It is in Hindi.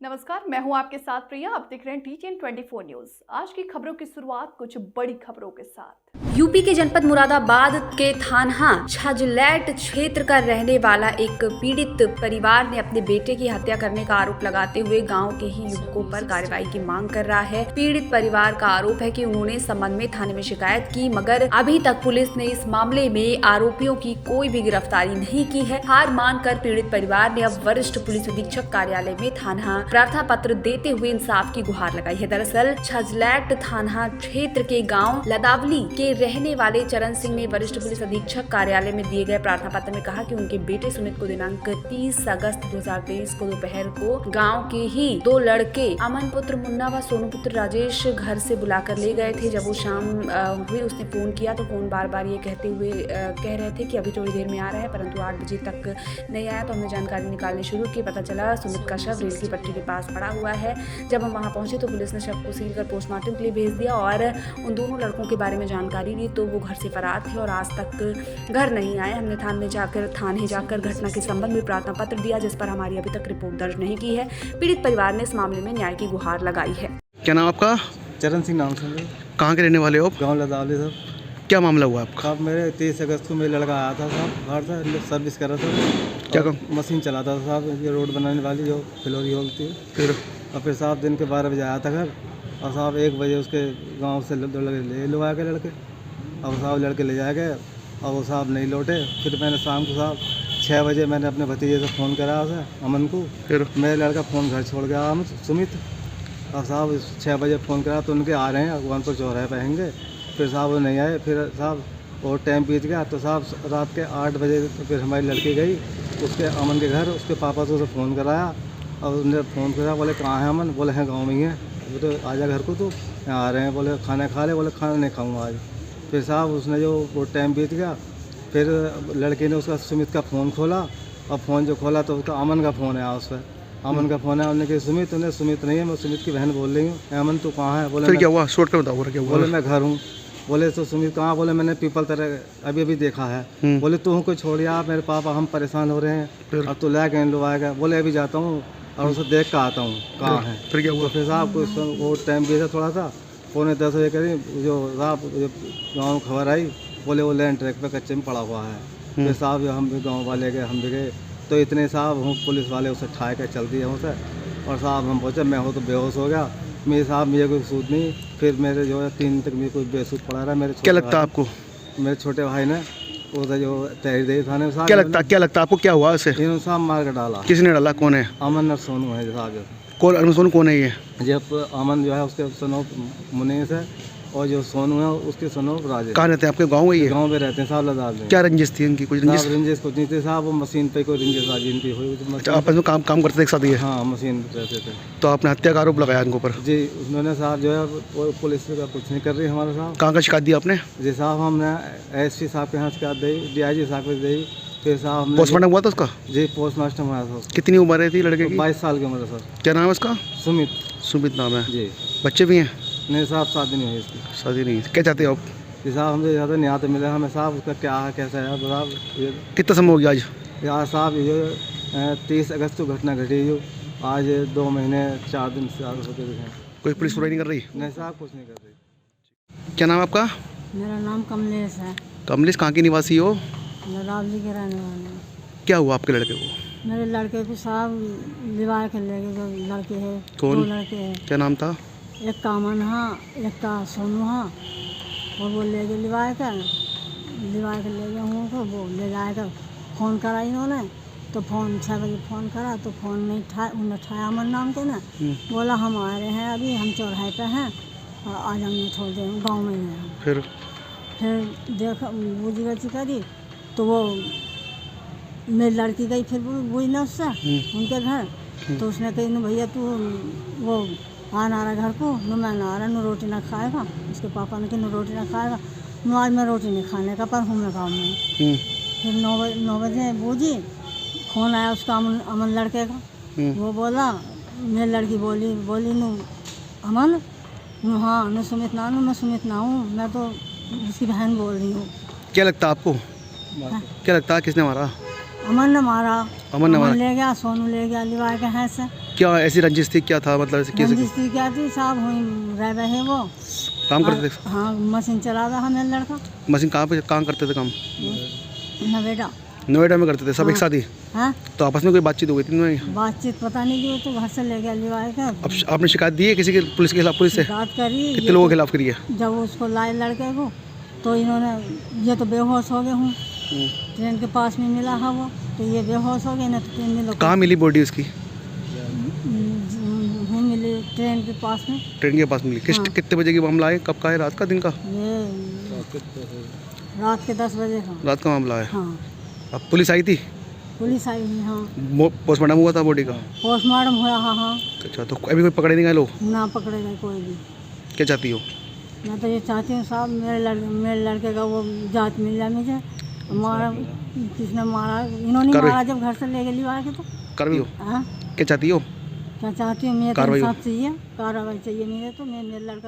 नमस्कार, मैं हूं आपके साथ प्रिया। आप देख रहे हैं TTN 24 न्यूज। आज की खबरों की शुरुआत कुछ बड़ी खबरों के साथ। यूपी के जनपद मुरादाबाद के थाना छाजलैट क्षेत्र का रहने वाला एक पीड़ित परिवार ने अपने बेटे की हत्या करने का आरोप लगाते हुए गांव के ही युवकों पर कार्रवाई की मांग कर रहा है। पीड़ित परिवार का आरोप है कि उन्होंने इस संबंध में थाने में शिकायत की, मगर अभी तक पुलिस ने इस मामले में आरोपियों की कोई भी गिरफ्तारी नहीं की है। हार मानकर पीड़ित परिवार ने अब वरिष्ठ पुलिस अधीक्षक कार्यालय में थाना प्रार्थना पत्र देते हुए इंसाफ की गुहार लगाई है। दरअसल छाजलैट थाना क्षेत्र के गाँव लदावली के रहने वाले चरण सिंह ने वरिष्ठ पुलिस अधीक्षक कार्यालय में दिए गए प्रार्थना पत्र में कहा कि उनके बेटे सुमित को दिनांक 30 अगस्त 2023 को दोपहर को गांव के ही दो लड़के अमन पुत्र मुन्ना व सोनू पुत्र राजेश घर से बुलाकर ले गए थे। जब वो शाम हुई उसने फोन किया तो फोन बार बार ये कहते हुए कह रहे थे कि अभी थोड़ी देर में आ रहा है, परंतु 8 बजे तक नहीं आया। तो हमने जानकारी निकालनी शुरू की। पता चला सुमित का शव रेल की पटरी के पास पड़ा हुआ है। जब हम वहाँ पहुंचे तो पुलिस ने शव को सील कर पोस्टमार्टम के लिए भेज दिया और उन दोनों लड़कों के बारे में जानकारी ली तो वो घर से फरार थे और आज तक घर नहीं आए। हमने थाने जाकर घटना के संबंध में प्रार्थना पत्र दिया, जिस पर हमारी अभी तक रिपोर्ट दर्ज नहीं की है। पीड़ित परिवार ने इस मामले में न्याय की गुहार लगाई है। क्या नाम आपका? चरण सिंह नाम से। कहाँ के रहने वाले हो आप? गाँव लदावली सर। क्या मामला हुआ आपका? साहब मेरे 23 अगस्त को मेरा लड़का आया था साहब, घर से सर्विस कर रहा था। क्या काम? मशीन चलाता था साहब, ये रोड बनाने वाली जो फ्लोरी होती है। फिर और फिर साहब दिन के 12 बजे आया था घर, और साहब 1 बजे उसके गांव से ले लो आए गए लड़के। और साहब लड़के ले जाए गए और वो साहब नहीं लौटे। फिर मैंने शाम को साहब 6 बजे मैंने अपने भतीजे से फ़ोन करा उसे अमन को। फिर मेरा लड़का फ़ोन घर छोड़ गया सुमित। और साहब 6 बजे फ़ोन करा तो उनके आ रहे हैं अगवानपुर चौराहे पर आएंगे। फिर साहब वो नहीं आए। फिर साहब और टाइम बीत गया तो साहब रात के 8 बजे फिर हमारी लड़की गई उसके अमन के घर। उसके पापा से उसे फ़ोन कराया और उसने फ़ोन करा, बोले कहाँ है अमन? बोले हैं गाँव में ही है। वो तो आजा घर को, तो यहाँ आ रहे हैं। बोले खाना खा ले? बोले खाना नहीं खाऊँगा आज। फिर साहब उसने जो वो टाइम बीत गया, फिर लड़के ने उसका सुमित का फ़ोन खोला और फ़ोन जो खोला तो उसका अमन का फ़ोन आया उस पर। अमन का फ़ोन है, उन्होंने कहा सुमित? उन्हें सुमित नहीं है, मैं सुमित की बहन बोल रही हूँ। अमन तू कहाँ है? बोले फिर क्या हुआ? शॉर्ट कर बताओ क्या हुआ? बोले मैं घर हूँ। बोले तो सुमित कहाँ? बोले मैंने पीपल तरह अभी देखा है। बोले तू को छोड़िया, मेरे पापा हम परेशान हो रहे हैं, अब तो ला के लो आएगा। बोले अभी जाता हूँ और उसे देख कर आता हूँ कहाँ है। फिर क्या हुआ? फिर साहब वो टाइम भी था थोड़ा सा, 9:45 बजे करीब जो साहब गाँव में खबर आई, बोले वो लैंड ट्रैक पे कच्चे में पड़ा हुआ है। फिर साहब हम भी गाँव वाले गए, हम भी गए तो इतने साहब हम पुलिस वाले उसे ठाए कर चल दिए उसे। और साहब हम पहुँचे, मैं हो तो बेहोश हो गया। मेरे साहब मुझे कोई सूद नहीं। फिर मेरे जो है 3 तक मेरे कोई बेसूद पड़ा रहा। मेरे क्या लगता है आपको? मेरे छोटे भाई ने उधर जो तहरीर दी थाने साहब। क्या लगता आपको क्या हुआ उसे? इन्होंने साहब मार कर डाला। किसने डाला? कौन है? अमन और सोनू है साहब। कौन कौन है ये? जब अमन जो है उसके सनो मुनीस है और जो सोनू है उसके सनो राजेश। कहाँ रहते हैं? आपके गाँव में ये? गाँव में रहते हैं साहब लदाव में। क्या रंजिश थी इनकी? कुछ रंजिश? रंजिश कुछ नहीं थे साहब, वो मशीन पे कोई रंजिश आज इनकी हुई। अच्छा, आपस में काम करते थे एक साथ ये? हाँ मशीन पे रहते थे। तो आपने हत्या का आरोप लगाया इनके ऊपर? जी उन्होंने साहब जो है वो पुलिस का कुछ नहीं कर रही हमारे साहब। कहाँ का शिकायत दी आपने? जी साहब हमने SP साहब के यहाँ शिकायत दी, DIG साहब को दी। फिर साहब पोस्टमार्टम हुआ था उसका? जी पोस्टमास्टर हुआ था। कितनी उम्र थी लड़के की? 22 साल की उम्र है सर। क्या नाम है उसका? सुमित। सुमित नाम है जी। बच्चे भी हैं? नहीं साहब शादी नहीं हुई इसकी। शादी नहीं? क्या चाहते हो आप? जी साहब हमसे ज़्यादा नहीं आता मिला हमें साहब, उसका क्या है कैसा है साहब। ये कितना समय हो गया आज? यार साहब ये 30 अगस्त को घटना घटी जो आज 2 महीने 4 दिन से आगे होते हैं। कोई पुलिस सुनवाई नहीं कर रही? नहीं साहब कुछ नहीं कर रही। क्या नाम है आपका? मेरा नाम कमलेश है। कमलेश कहाँ की निवासी हो? लदावली के रहने वाले हैं। क्या हुआ आपके लड़के को? मेरे लड़के को साहब लिवा के ले गए। जो लड़के हैं, कौन? 2 लड़के हैं। क्या नाम था? एक का अमन हाँ, एक का सोनू हाँ। और वो ले गए लिवा के ले गए हूँ को। वो ले जाकर फ़ोन करा इन्होंने तो फ़ोन 6 बजे फ़ोन करा तो फ़ोन नहीं था। उन्हें उठाया अमन नाम के ना, बोला हम आ रहे हैं अभी, हम चौराहे पे हैं और आ जाएंगे थोड़ी देर में, गाँव में ही हैं। फिर देखा बूझ गई करी तो वो मेरी लड़की गई फिर बुई ना उससे उनके घर। तो उसने कही न भैया तू वो आ ना रहा घर को, न मैं ना आ रहा, न रोटी ना खाएगा। उसके पापा ने कहा न रोटी ना खाएगा, न आज मैं रोटी नहीं खाने का पर हूँ मैं गाँव में। फिर 9 बजे बूझी फ़ोन आया उसका अमन लड़के का। वो बोला मेरी लड़की बोली न अमन न हाँ न सुमित ना मैं सुमित ना हूँ, मैं तो उसकी बहन बोल रही हूँ। क्या लगता है आपको? क्या लगता है किसने मारा? अमन ने मारा। अमन ने मारा? ले गया, सोनू ले गया लिवा के हैं से। क्या ऐसी रंजिश थी, क्या था मतलब ऐसे कैसे रंजिश क्या थी साहब, वहीं रह रहे वो। काम करते थे? हाँ, मशीन चला रहा मेरा लड़का। मशीन कहाँ पे काम करते थे काम? नवेदा। नोएडा में करते थे सब एक साथ ही? हाँ, तो आपस में कोई बातचीत हो गई थी नहीं? बातचीत पता नहीं की, तो घर से ले गया लिवाए का। अब आपने शिकायत दी है किसी के, पुलिस के खिलाफ? पुलिस से बात करी कितने लोगों के खिलाफ करी है? जब उसको लाए लड़के को, तो इन्होंने, ये तो बेहोश हो गए हूँ, ट्रेन के पास में मिला है वो, तो ये बेहोश हो गए ना, तो 3 दिन कहाँ मिली बॉडी उसकी? मिली ट्रेन के पास में। ट्रेन के पास मिली? कितने बजे की मामला है? कब का है? रात का, दिन का? ये रात के 10 बजे का। रात का मामला है। हाँ, अब पुलिस आई थी? पुलिस आई हुई। हाँ, पोस्टमार्टम हुआ था बॉडी का? पोस्टमार्टम हुआ। हाँ हाँ। अच्छा, तो अभी कोई पकड़े नहीं गए लोग? ना पकड़े गए कोई भी। क्या चाहती हो? मैं तो ये चाहती हूँ साहब, मेरे लड़के का वो जांच मिल जाए मुझे। मारा, किसने मारा, इन्होंने मारा जब घर से ले गए लिवा के। तो कार्रवाई हो? हाँ, क्या चाहती हो? क्या चाहती हूँ मैं, तो कार्रवाई हो? इंसाफ चाहिए, कार्रवाई चाहिए। मेरे तो मेरे लड़का